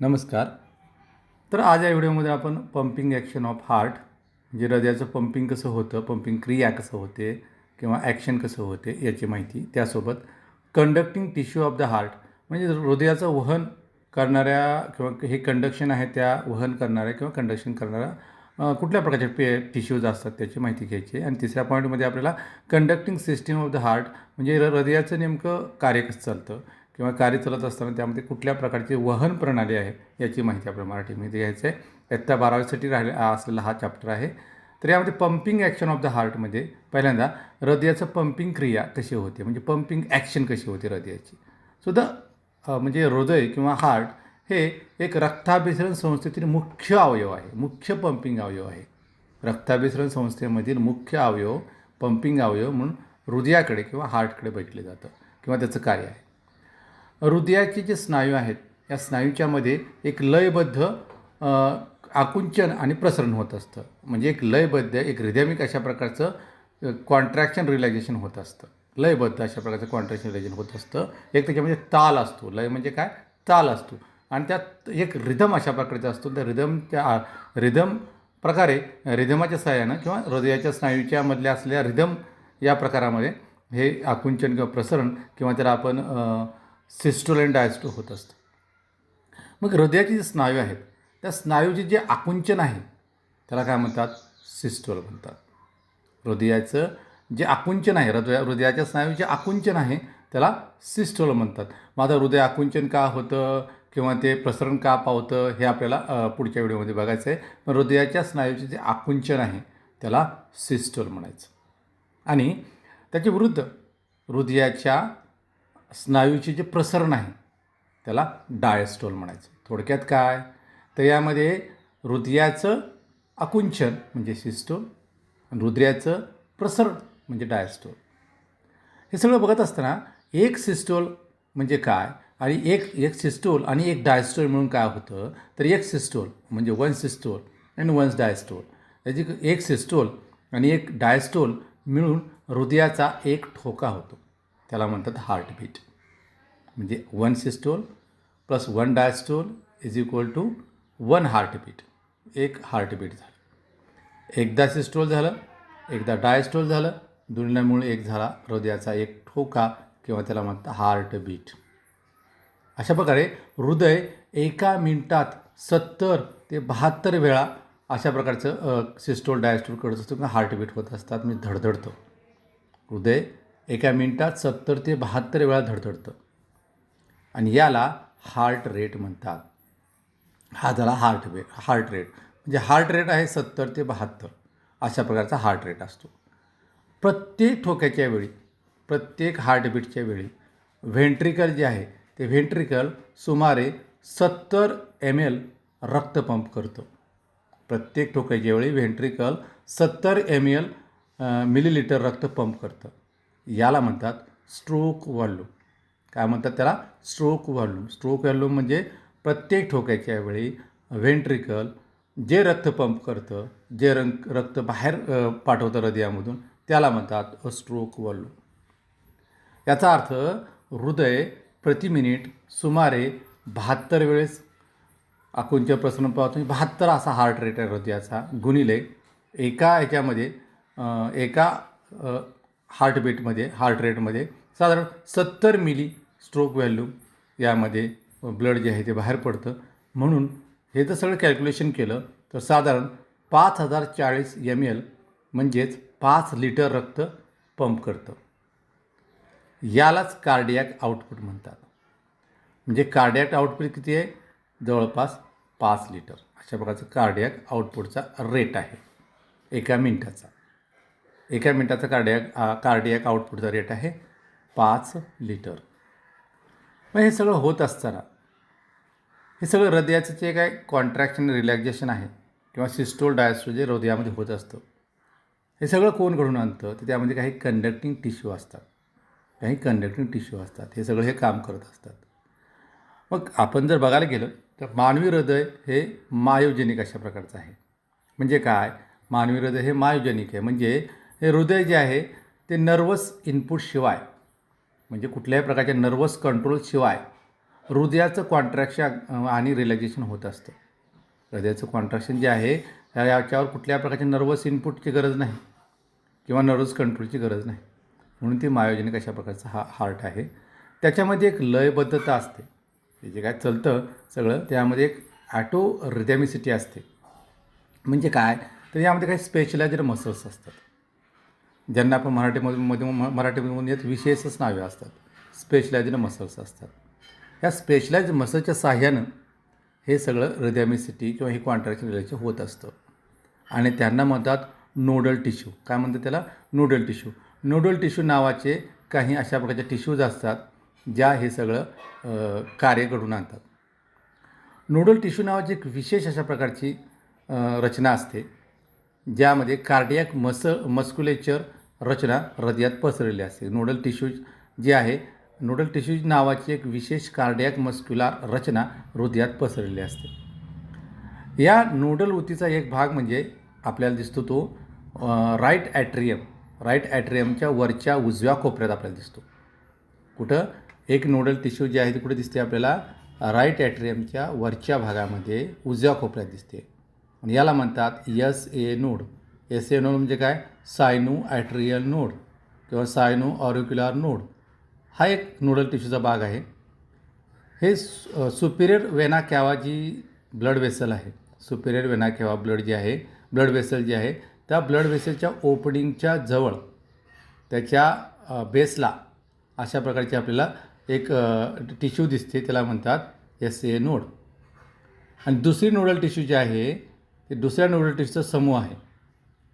नमस्कार. तर आज या व्हिडिओमध्ये आपण पंपिंग ॲक्शन ऑफ हार्ट म्हणजे हृदयाचं पंपिंग कसं होतं, पंपिंग क्रिया कसं होते किंवा ॲक्शन कसं होते याची माहिती, त्यासोबत conducting tissue of the heart म्हणजे हृदयाचं वहन करणाऱ्या किंवा हे कंडक्शन आहे त्या वहन करणाऱ्या किंवा कंडक्शन करणाऱ्या कुठल्या प्रकारचे टिश्यूज असतात त्याची माहिती घ्यायची. आणि तिसऱ्या पॉईंटमध्ये आपल्याला conducting system of the heart म्हणजे हृदयाचं नेमकं कार्य कसं चालतं किंवा कार्य चालत असताना त्यामध्ये कुठल्या प्रकारची वहन प्रणाली आहे याची माहिती आपल्याला मराठीमध्ये घ्यायचं आहे. इयत्ता 12वीसाठी असलेला हा चॅप्टर आहे. तर यामध्ये पंपिंग ॲक्शन ऑफ द हार्टमध्ये पहिल्यांदा हृदयाचं पंपिंग क्रिया कशी होते म्हणजे पंपिंग ॲक्शन कशी होते हृदयाची. सुद्धा म्हणजे हृदय किंवा हार्ट हे एक रक्ताभिसरण संस्थेतील मुख्य अवयव आहे, मुख्य पंपिंग अवयव आहे. रक्ताभिसरण संस्थेमधील मुख्य अवयव, पंपिंग अवयव म्हणून हृदयाकडे किंवा हार्टकडे बघितलं जातं किंवा त्याचं कार्य आहे. हृदयाचे जे स्नायू आहेत या स्नायूच्यामध्ये एक लयबद्ध आकुंचन आणि प्रसरण होत असतं. म्हणजे एक लयबद्ध एक रिदमिक अशा प्रकारचं कॉन्ट्रॅक्शन रिलॅक्सेशन होत असतं. लयबद्ध अशा प्रकारचं कॉन्ट्रॅक्शन रिलॅक्सेशन होत असतं. एक त्याच्यामध्ये ताल असतो. लय म्हणजे काय, ताल असतो आणि त्यात एक रिदम अशा प्रकारचा असतो. त्या रिदम प्रकारे रिदमाच्या सहाय्यानं किंवा हृदयाच्या स्नायूच्या मधल्या असलेल्या रिदम या प्रकारामध्ये हे आकुंचन किंवा प्रसरण किंवा त्याला आपण सिस्टोल अँड डायस्टोल होत असतं. मग हृदयाचे जे स्नायू आहेत त्या स्नायूचे जे आकुंचन आहे त्याला काय म्हणतात, सिस्टोल म्हणतात. हृदयाचं जे आकुंचन आहे, हृदयाच्या स्नायूचे आकुंचन आहे त्याला सिस्टोल म्हणतात. मग आता हृदय आकुंचन का होतं किंवा ते प्रसरण का पावतं हे आपल्याला पुढच्या व्हिडिओमध्ये बघायचं आहे. पण हृदयाच्या स्नायूचे जे आकुंचन आहे त्याला सिस्टोल म्हणायचं. आणि त्याच्या विरुद्ध हृदयाच्या स्नायूचे जे प्रसरण आहे त्याला डायस्टोल म्हणायचं. थोडक्यात काय, तर यामध्ये हृदयाचं आकुंचन म्हणजे सिस्टोल आणि हृदयाचं प्रसरण म्हणजे डायस्टोल. हे सगळं बघत असताना एक सिस्टोल म्हणजे काय आणि एक सिस्टोल आणि एक डायस्टोल मिळून काय होतं, तर एक सिस्टोल म्हणजे one systole and one diastole. याची एक सिस्टोल आणि एक डायस्टोल मिळून हृदयाचा एक ठोका होतो, त्याला म्हणतात हार्टबीट. म्हणजे one systole plus one diastole is equal to one heartbeat. एक हार्टबीट झालं. एकदा सिस्टोल झालं, एकदा डायस्टोल झालं, दोन्हीमुळे एक झाला हृदयाचा एक ठोका किंवा त्याला म्हणतात हार्टबीट. अशा प्रकारे हृदय एका मिनिटात 70 ते 72 वेळा अशा प्रकारचं सिस्टोल डायस्टोल करत असतो किंवा हार्टबीट होत असतात, म्हणजे धडधडतं. हृदय एका मिनिटात 70 ते 72 वेळा धडधडतं आणि याला हार्ट रेट म्हणतात. हा झाला हार्ट रेट. म्हणजे हार्ट रेट आहे 70 ते 72 अशा प्रकारचा हार्ट रेट असतो. प्रत्येक ठोक्याच्या वेळी, प्रत्येक हार्टबीटच्या वेळी व्हेंट्रिकल जे आहे ते व्हेंट्रिकल सुमारे 70 ml रक्त पंप करतं. प्रत्येक ठोक्याच्या वेळी व्हेंट्रिकल 70 ml मिलीलिटर रक्त पंप करतं. याला म्हणतात स्ट्रोक व्हॉल्यूम. काय म्हणतात त्याला, स्ट्रोक व्हॉल्यूम. स्ट्रोक व्हॉल्यूम म्हणजे प्रत्येक ठोक्याच्या वेळी व्हेंट्रिकल जे रक्त पंप करतं, जे रक्त बाहेर पाठवतं हृदयामधून त्याला म्हणतात स्ट्रोक व्हॉल्यूम. याचा अर्थ हृदय प्रति मिनिट सुमारे 72 वेळेस आकुंचन प्रसरण पावतो. 72 असा हार्ट रेट आहे हृदयाचा, गुणिले एका ह्याच्यामध्ये एका हार्ट रेटमध्ये साधारण 70 मिली स्ट्रोक व्हॅल्यूम यामध्ये ब्लड जे आहे ते बाहेर पडतं. म्हणून हे जर सगळं कॅल्क्युलेशन केलं तर साधारण 5040 ml म्हणजेच 5 लिटर रक्त पंप करतं. यालाच कार्डियॅक आउटपुट म्हणतात. म्हणजे कार्डियॅक आउटपुट किती आहे, जवळपास 5 लिटर अशा प्रकारचं कार्डियॅक आउटपुटचा रेट आहे एका मिनिटाचा. एका मिनिटाचा कार्डियॅक आउटपुटचा रेट आहे 5 लिटर. मग हे सगळं होत असताना हे सगळं हृदयाचं जे काय कॉन्ट्रॅक्शन रिलॅक्सेशन आहे किंवा सिस्टोल डायस्टोल जे हृदयामध्ये होत असतं हे सगळं कोण घडून आणतं, तर त्यामध्ये काही कंडक्टिंग टिश्यू असतात. हे सगळं हे काम करत असतात. मग आपण जर बघायला गेलं तर मानवी हृदय हे मायोजेनिक अशा प्रकारचं आहे. म्हणजे काय, मानवी हृदय हे मायोजेनिक आहे. म्हणजे हे हृदय जे आहे ते नर्वस इनपुटशिवाय म्हणजे कुठल्याही प्रकारच्या नर्वस कंट्रोलशिवाय हृदयाचं कॉन्ट्रॅक्शन आणि रिलॅक्सेशन होत असतं. हृदयाचं कॉन्ट्रॅक्शन जे आहे याच्यावर कुठल्या प्रकारच्या नर्वस इनपुटची गरज नाही किंवा नर्वस कंट्रोलची गरज नाही. म्हणून ती मायोजेनिक अशा प्रकारचा हार्ट आहे. त्याच्यामध्ये एक लयबद्धता असते. ते जे काय चालतं सगळं त्यामध्ये एक ॲटो रिदॅमिसिटी असते. म्हणजे काय तर यामध्ये काही स्पेशलायझ्ड मसल्स असतात, ज्यांना आपण मराठीमधून येत विशेषच नावे असतात. स्पेशलायझ्ड मसल्स असतात. ह्या स्पेशलाइज्ड मसलच्या साहाय्यानं हे सगळं रिदॅमिसिटी किंवा हे कॉन्ट्रॅक्शन रिलेशन होत असतं. आणि त्यांना म्हणतात नोडल टिश्यू. काय म्हणतात त्याला? Nodal tissue. नोडल टिश्यू नावाचे काही अशा प्रकारचे टिश्यूज असतात ज्या हे सगळं कार्य घडवून आणतात. नोडल टिश्यू नावाची एक विशेष अशा प्रकारची रचना असते ज्यामध्ये कार्डियक मस्क्युलेचर रचना हृदयात पसरलेली असते. नोडल टिश्यू जे आहे, नोडल टिश्यू नावाची एक विशेष कार्डियक मस्क्युलर रचना हृदयात पसरलेली असते. या नोडल ऊतीचा एक भाग म्हणजे आपल्याला दिसतो तो राईट ॲट्रियम. राईट ॲट्रियमच्या वरच्या उजव्या कोपऱ्यात आपल्याला दिसतो. कुठं? एक नोडल टिश्यू जे आहे ते कुठे दिसते आपल्याला? राईट ॲट्रियमच्या वरच्या भागामध्ये उजव्या कोपऱ्यात दिसते. आणि याला म्हणतात SA नोड. SA नोड म्हणजे काय? सायनो ॲट्रियल नोड किंवा सायनो ऑरिक्युलर नोड. हा एक नोडल टिश्यूचा भाग आहे. हे सुपिरियर वेना कॅवा जी ब्लड वेसल आहे, सुपिरियर वेना कॅवा ब्लड वेसल जे आहे त्या ब्लड वेसलच्या ओपनिंगच्या जवळ त्याच्या बेसला अशा प्रकारची आपल्याला एक टिश्यू दिसते, त्याला म्हणतात SA नोड. आणि दुसरी नोडल टिश्यू जे आहे ते दुसऱ्या नोडल टिश्यूचा समूह आहे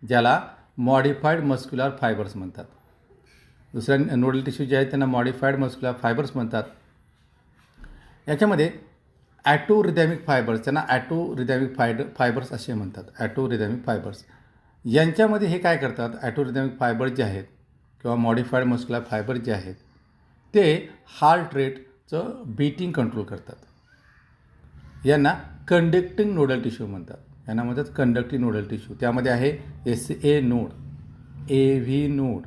ज्याला मॉडिफाईड मस्क्युलर फायबर्स म्हणतात. दुसऱ्या नोडल टिश्यू जे आहेत त्यांना मॉडिफाईड मस्क्युलर फायबर्स म्हणतात. याच्यामध्ये ॲटोरिदॅमिक फायबर्स, त्यांना ॲटोरिदॅमिक फायबर्स असे म्हणतात. ॲटोरिदॅमिक फायबर्स यांच्यामध्ये हे काय करतात? ॲटोरिदॅमिक फायबर्स जे आहेत किंवा मॉडिफाईड मस्क्युलर फायबर्स जे आहेत ते हार्ट रेटचं बीटिंग कंट्रोल करतात. यांना कंडक्टिंग नोडल टिश्यू म्हणतात. यांना म्हणतात कंडक्टिंग नोडल टिश्यू. त्यामध्ये आहे SA node, AV node,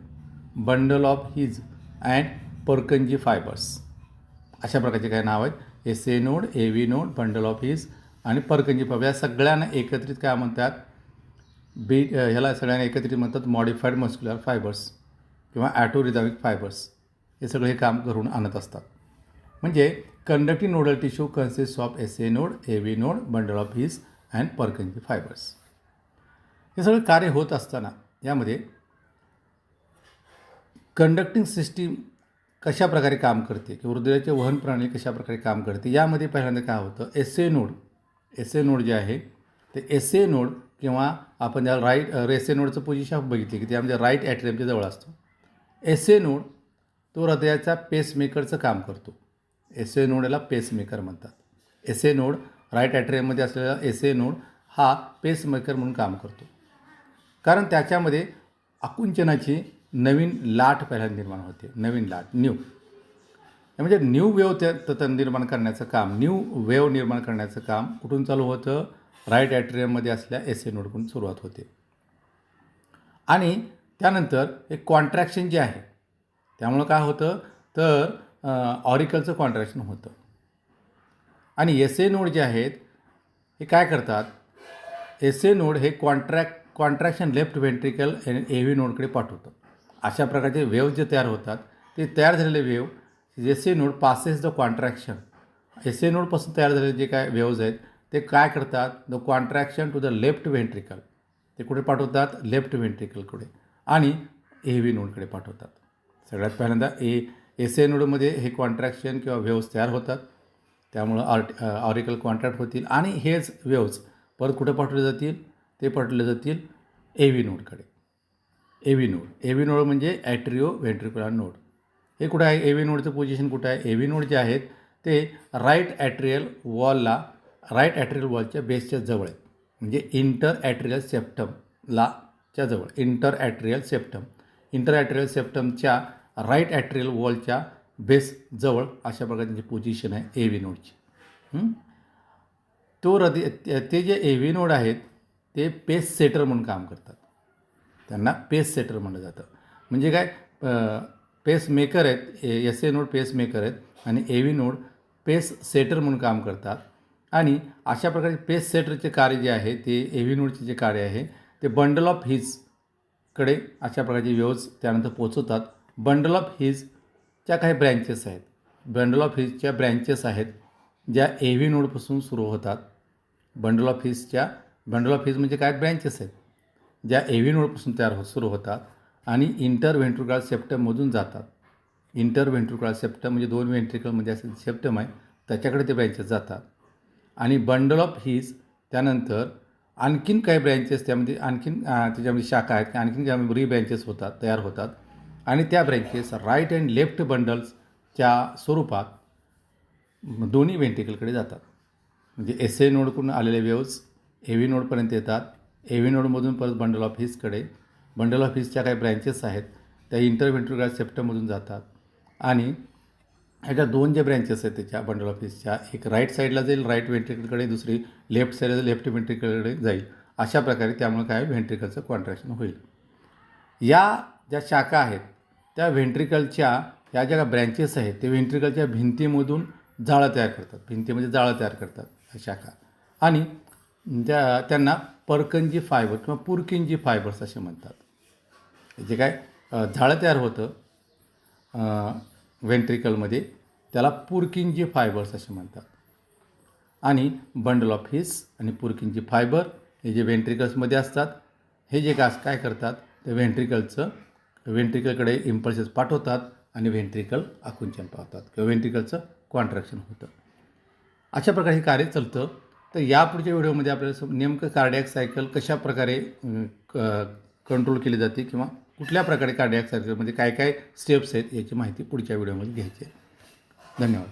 bundle of His and Purkinje fibres. अशा प्रकारचे काय नाव आहेत? SA node, AV node, bundle of His आणि पर्कंजी फायबर. या सगळ्यांना एकत्रित काय म्हणतात? ह्याला सगळ्यांना एकत्रित म्हणतात मॉडिफाईड मस्क्युलर फायबर्स किंवा ॲटोरिदॅमिक फायबर्स. हे सगळे हे काम करून आणत असतात. म्हणजे conducting nodal tissue consist of SA node, AV node, bundle of His and Purkinje fibres. हे सगळं कार्य होत असताना यामध्ये कंडक्टिंग सिस्टीम कशा प्रकारे काम करते किंवा हृदयाचे वहन प्रणाली कशा प्रकारे काम करते यामध्ये पहिल्यांदा काय होतं? SA नोड जे आहे ते SA नोड किंवा आपण ज्याला SA नोडचं पोझिशन बघितली की त्यामध्ये राईट ॲट्रियमच्या जवळ असतो. SA नोड तो हृदयाचा पेसमेकरचं काम करतो. SA नोड याला पेसमेकर म्हणतात. SA नोड राईट ॲट्रियममध्ये असलेला SA नोड हा पेसमेकर म्हणून काम करतो, कारण त्याच्यामध्ये आकुंचनाची नवीन लाट पहिल्यांदा निर्माण होते. नवीन लाट, म्हणजे न्यू वेव निर्माण करण्याचं काम, न्यू वेव निर्माण करण्याचं काम कुठून चालू होतं? राईट ॲट्रियममध्ये असल्या SA नोडकडून सुरुवात होते. आणि त्यानंतर एक कॉन्ट्रॅक्शन जे आहे त्यामुळं काय होतं तर ऑरिकलचं कॉन्ट्रॅक्शन होतं. आणि SA नोड जे आहेत हे काय करतात? SA नोड हे कॉन्ट्रॅक्शन लेफ्ट व्हेंट्रिकल आणि AV नोडकडे पाठवतं. अशा प्रकारचे वेव जे तयार होतात ते तयार झालेले wave SA node passes the contraction. SA नोडपासून तयार झालेले जे काय वेव्ज आहेत ते काय करतात? The contraction to the left ventricle. ते कुठे पाठवतात? लेफ्ट व्हेंट्रिकलकडे आणि AV नोडकडे पाठवतात. सगळ्यात पहिल्यांदा SA नोडमध्ये हे कॉन्ट्रॅक्शन किंवा वेव्ज तयार होतात, त्यामुळं ऑरिकल कॉन्ट्रॅक्ट होतील आणि हेच वेव्ज परत कुठे पाठवले जातील? ते पाठवले जातील AV नोडकडे. AV नोड म्हणजे ॲट्रिओ व्हेंट्रिक्युलर नोड. हे कुठे आहे? AV नोडचं पोझिशन कुठं आहे? AV नोड जे आहेत ते राईट ॲट्रियल वॉलच्या बेसच्या जवळ आहेत, म्हणजे इंटर ॲट्रियल सेप्टमच्या जवळ. Inter atrial सेप्टमच्या right atrial वॉलच्या base जवळ अशा प्रकारची पोझिशन आहे AV नोडची. ते जे AV नोड आहेत ते पेस सेटर म्हणून काम करतात. त्यांना पेस सेटर म्हणलं जातं. म्हणजे काय? पेस मेकर आहेत. SA नोड पेस मेकर आहेत आणि AV नोड पेस सेटर म्हणून काम करतात. आणि अशा प्रकारे पेस सेटरचे कार्य जे आहे ते ए व्ही नोडचे जे कार्य आहे ते बंडल ऑफ हीजकडे अशा प्रकारचे वेव्हज त्यानंतर पोचवतात. बंडल ऑफ हीजच्या काही ब्रँचेस आहेत. बंडल ऑफ हीजच्या ब्रँचेस आहेत ज्या ए व्ही नोडपासून सुरू होतात. बंडल ऑफ हीज म्हणजे काय ब्रँचेस आहेत ज्या ए व्ही नोडपासून सुरू होतात आणि इंटरव्हेंट्रिक्युलर सेप्टममधून जातात. इंटरव्हेंट्रिक्युलर सेप्टम म्हणजे 2 व्हेंट्रिकलमध्ये असं सेप्टम आहे त्याच्याकडे ते ब्रँचेस जातात. आणि बंडल ऑफ हीज त्यानंतर आणखीन काही ब्रँचेस त्यामध्ये त्याच्यामध्ये शाखा आहेत आणखीन ज्यामध्ये ब्रँचेस तयार होतात आणि त्या ब्रँचेस राईट अँड लेफ्ट बंडल्सच्या स्वरूपात दोन्ही व्हेंट्रिकलकडे जातात. म्हणजे एस ए नोडकडून आलेले वेव्हज ए व्ही नोडपर्यंत येतात. ए व्ही नोडमधून परत बंडल ऑफ हीजकडे. बंडल ऑफ हीजच्या काही ब्रँचेस आहेत त्या इंटरव्हेंट्रिक्युलर सेप्टममधून जातात आणि ह्याच्या 2 जे ब्रँचेस आहेत त्याच्या बंडल ऑफ हीजच्या एक राईट साईडला जाईल राईट व्हेंट्रिकलकडे, दुसरी लेफ्ट साईडला लेफ्ट व्हेंट्रिकलकडे जाईल. अशा प्रकारे त्यामुळे काय व्हेंट्रिकलचं कॉन्ट्रॅक्शन होईल. या ज्या शाखा आहेत त्या व्हेंट्रिकलच्या ह्या ज्या ब्रँचेस आहेत ते व्हेंट्रिकलच्या भिंतीमधून जाळं तयार करतात. भिंतीमध्ये जाळं तयार करतात ह्या शाखा आणि त्यांना पर्कन्जी फायबर किंवा पुरकिंजी फायबर्स असे म्हणतात. जे काय जाळं तयार होतं व्हेंट्रिकलमध्ये त्याला पुरकिंजी फायबर्स असे म्हणतात. आणि बंडल ऑफ हीज आणि पुरकिंजी फायबर हे जे व्हेंट्रिकल्समध्ये असतात हे जे काय करतात ते व्हेंट्रिकलकडे इम्पल्सेस पाठवतात आणि व्हेंट्रिकल आकुंचन पावतात किंवा व्हेंट्रिकलचं कॉन्ट्रॅक्शन होतं. अशा प्रकारे हे कार्य चालतं. तर यापुढच्या व्हिडिओमध्ये आपल्याला नेमकं कार्डिॲक सायकल कशा प्रकारे कंट्रोल केली जाते किंवा कुठल्या प्रकारे कार्डिॲक सायकलमध्ये काय काय स्टेप्स आहेत याची माहिती पुढच्या व्हिडिओमध्ये घ्यायची आहे. धन्यवाद.